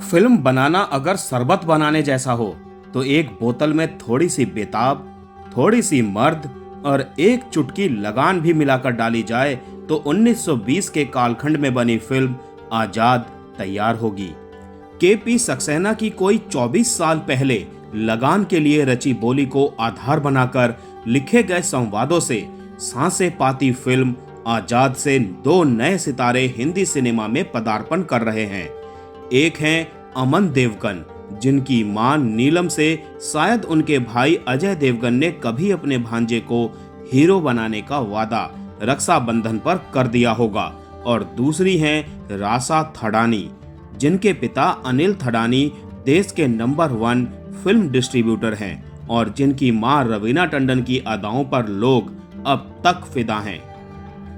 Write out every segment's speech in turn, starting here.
Film बनाना अगर शरबत बनाने जैसा हो तो एक बोतल में थोड़ी सी बेताब, थोड़ी सी मर्द और एक चुटकी लगान भी मिलाकर डाली जाए तो 1920 के कालखंड में बनी फिल्म आजाद तैयार होगी। केपी सक्सेना की कोई 24 साल पहले लगान के लिए रची बोली को आधार बनाकर लिखे गए संवादों से सांसें पाती फिल्म आजाद से दो नए सितारे हिंदी सिनेमा में पदार्पण कर रहे हैं। एक हैं अमन देवगन, जिनकी मां नीलम से शायद उनके भाई अजय देवगन ने कभी अपने भांजे को हीरो बनाने का वादा रक्षाबंधन पर कर दिया होगा, और दूसरी हैं रासा थडानी, जिनके पिता अनिल थडानी देश के नंबर 1 फिल्म डिस्ट्रीब्यूटर हैं और जिनकी मां रवीना टंडन की अदाओं पर लोग अब तक फिदा हैं।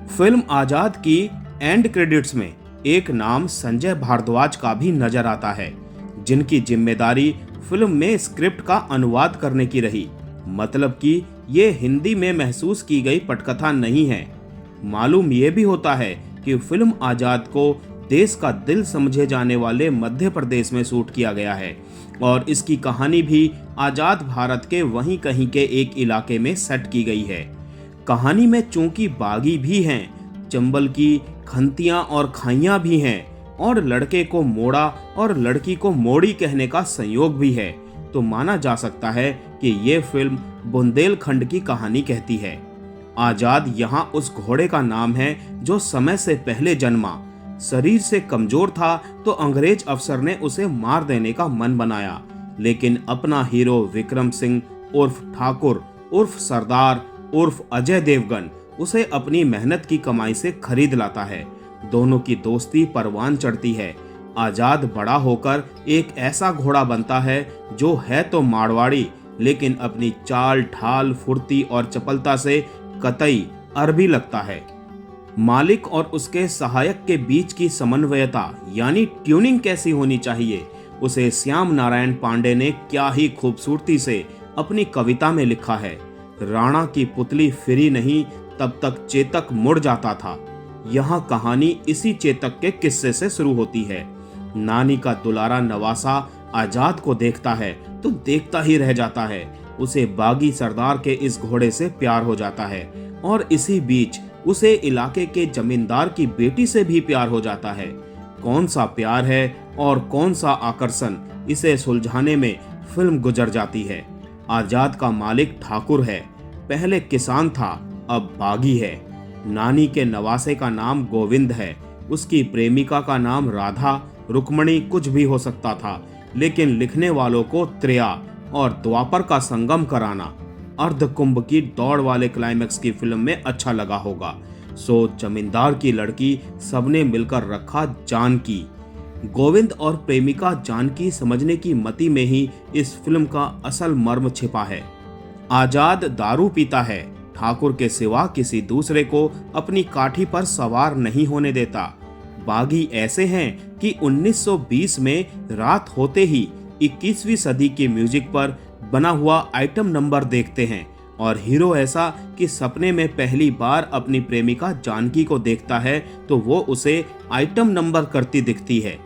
फिल्म आजाद की एंड क्रेडिट्स में एक नाम संजय भारद्वाज का भी नजर आता है, जिनकी जिम्मेदारी फिल्म में स्क्रिप्ट का अनुवाद करने की रही। मतलब कि ये हिंदी में महसूस की गई पटकथा नहीं है। मालूम ये भी होता है कि फिल्म आजाद को देश का दिल समझे जाने वाले मध्य प्रदेश में शूट किया गया है और इसकी कहानी भी आजाद भारत के वहीं कहीं के एक इलाके में सेट की गई है। कहानी में चूंकि बागी भी हैं, चंबल की खंतियां और खाइयां भी हैं और लड़के को मोड़ा और लड़की को मोड़ी कहने का संयोग भी है, तो माना जा सकता है कि ये फिल्म बुंदेलखंड की कहानी कहती है। आजाद यहाँ उस घोड़े का नाम है जो समय से पहले जन्मा। शरीर से कमजोर था तो अंग्रेज अफसर ने उसे मार देने का मन बनाया, लेकिन अपना हीरो विक्रम सिंह उर्फ ठाकुर उर्फ सरदार उर्फ अजय देवगन उसे अपनी मेहनत की कमाई से खरीद लाता है। दोनों की दोस्ती परवान चढ़ती है। आजाद बड़ा होकर एक ऐसा घोड़ा बनता है जो है तो मारवाड़ी, लेकिन अपनी चाल ढाल फुर्ती और चपलता से कतई अरबी लगता है। मालिक और उसके सहायक के बीच की समन्वयता यानी ट्यूनिंग कैसी होनी चाहिए, उसे श्याम नारायण पांडे ने क्या ही खूबसूरती से अपनी कविता में लिखा है। राणा की पुतली फिरी नहीं तब तक चेतक मुड़ जाता था। यहाँ कहानी इसी चेतक के किस्से से शुरू होती है। नानी का दुलारा नवासा आजाद को देखता है तो देखता ही रह जाता है। उसे बागी सरदार के इस घोड़े से प्यार हो जाता है और इसी बीच उसे इलाके के जमींदार की बेटी से भी प्यार हो जाता है। कौन सा प्यार है और कौन सा आकर्षण, इसे सुलझाने में फिल्म गुजर जाती है। आजाद का मालिक ठाकुर है, पहले किसान था अब बागी है। नानी के नवासे का नाम गोविंद है, उसकी प्रेमिका का नाम राधा रुक्मणी कुछ भी हो सकता था, लेकिन लिखने वालों को त्रेया और द्वापर का संगम कराना अर्धकुंभ की दौड़ वाले क्लाइमेक्स की फिल्म में अच्छा लगा होगा। सो जमींदार की लड़की सबने मिलकर रखा जानकी। गोविंद और प्रेमिका जानकी समझने की मति में ही इस फिल्म का असल मर्म छिपा है। आजाद दारू पीता है, ठाकुर के सिवा किसी दूसरे को अपनी काठी पर सवार नहीं होने देता। बागी ऐसे हैं कि 1920 में रात होते ही 21वीं सदी की म्यूजिक पर बना हुआ आइटम नंबर देखते हैं, और हीरो ऐसा कि सपने में पहली बार अपनी प्रेमिका जानकी को देखता है तो वो उसे आइटम नंबर करती दिखती है।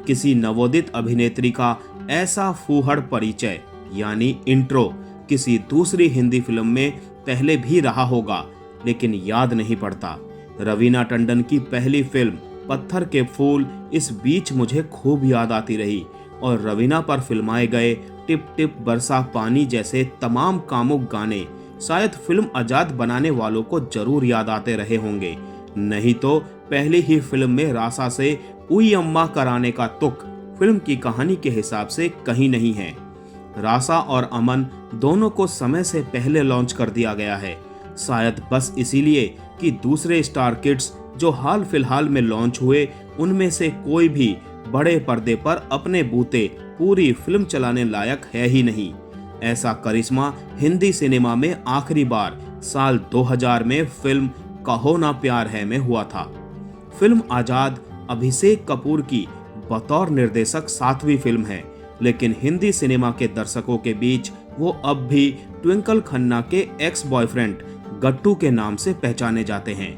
किसी नवोदित अभिनेत्री का ऐसा फूहड़ परिचय यानी इंट्रो किसी दूसरी हिंदी फिल्म में पहले भी रहा होगा, लेकिन याद नहीं पड़ता। रवीना टंडन की पहली फिल्म पत्थर के फूल इस बीच मुझे खूब याद आती रही, और रवीना पर फिल्माए गए टिप टिप बरसा पानी जैसे तमाम कामुक गाने शायद फिल्म आजाद बनाने वालों को जरूर याद आते रहे होंगे। नहीं तो पहली ही फिल्म में रासा से उई अम्मा कराने का तुक फिल्म की कहानी के हिसाब से कहीं नहीं है। रासा और अमन दोनों को समय से पहले लॉन्च कर दिया गया है, शायद बस इसीलिए कि दूसरे स्टार किड्स जो हाल फिलहाल में लॉन्च हुए उनमें से कोई भी बड़े पर्दे पर अपने बूते पूरी फिल्म चलाने लायक है ही नहीं। ऐसा करिश्मा हिंदी सिनेमा में आखिरी बार साल 2000 में फिल्म कहो ना प्यार है में हुआ था। फिल्म आजाद अभिषेक कपूर की बतौर निर्देशक 7वीं फिल्म है, लेकिन हिंदी सिनेमा के दर्शकों के बीच वो अब भी ट्विंकल खन्ना के एक्स बॉयफ्रेंड गट्टू के नाम से पहचाने जाते हैं।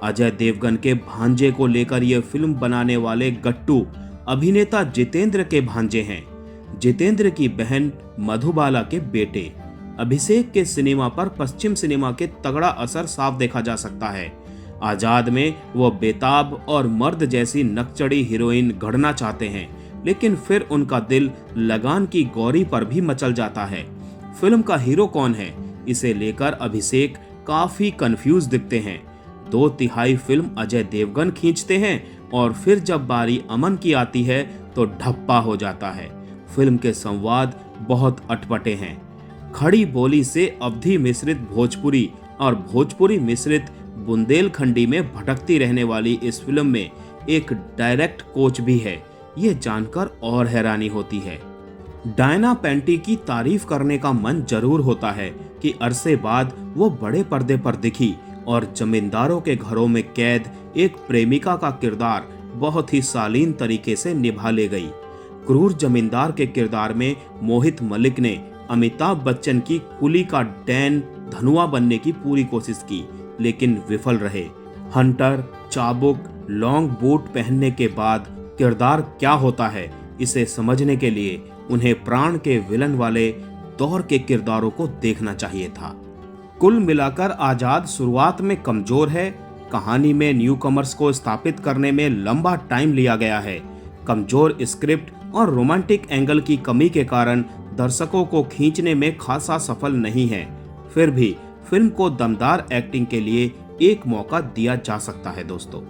अजय देवगन के भांजे को लेकर यह फिल्म बनाने वाले गट्टू अभिनेता जितेंद्र के भांजे हैं। जितेंद्र की बहन मधुबाला के बेटे। अभिषेक के सिनेमा पर पश्चिम सिनेमा के तगड़ा असर साफ देखा जा सकता है। आजाद में वो बेताब और मर्द जैसी नकचड़ी हीरोइन गढ़ना चाहते हैं, लेकिन फिर उनका दिल लगान की गौरी पर भी मचल जाता है। फिल्म का हीरो कौन है, इसे लेकर अभिषेक काफी कंफ्यूज दिखते हैं। 2/3 फिल्म अजय देवगन खींचते हैं और फिर जब बारी अमन की आती है तो ढप्पा हो जाता है। फिल्म के संवाद बहुत अटपटे हैं। खड़ी बोली से अवधी मिश्रित भोजपुरी और भोजपुरी मिश्रित बुंदेलखंडी में भटकती रहने वाली इस फिल्म में एक डायरेक्ट कोच भी है, ये जानकर और हैरानी होती है। डायना पेंटी की तारीफ करने का मन जरूर होता है कि अरसे बाद वो बड़े पर्दे पर दिखी और जमींदारों के घरों में कैद एक प्रेमिका का किरदार बहुत ही शालीन तरीके से निभा ले गई। क्रूर जमींदार के किरदार में मोहित मलिक ने अमिताभ बच्चन की कुली का डैन धनुआ बनने की पूरी कोशिश की, लेकिन विफल रहे। हंटर, चाबुक, लॉन्ग बूट पहनने के बाद किरदार क्या होता है, इसे समझने के लिए उन्हें प्राण के विलन वाले दौर के किरदारों को देखना चाहिए था। कुल मिलाकर आजाद शुरुआत में कमजोर है। कहानी में न्यूकमर्स को स्थापित करने में लंबा टाइम लिया गया है। कमजोर स्क्रिप्ट और रोमांटिक एंगल की कमी के कारण दर्शकों को खींचने में खासा सफल नहीं है। फिर भी फिल्म को दमदार एक्टिंग के लिए एक मौका दिया जा सकता है दोस्तों।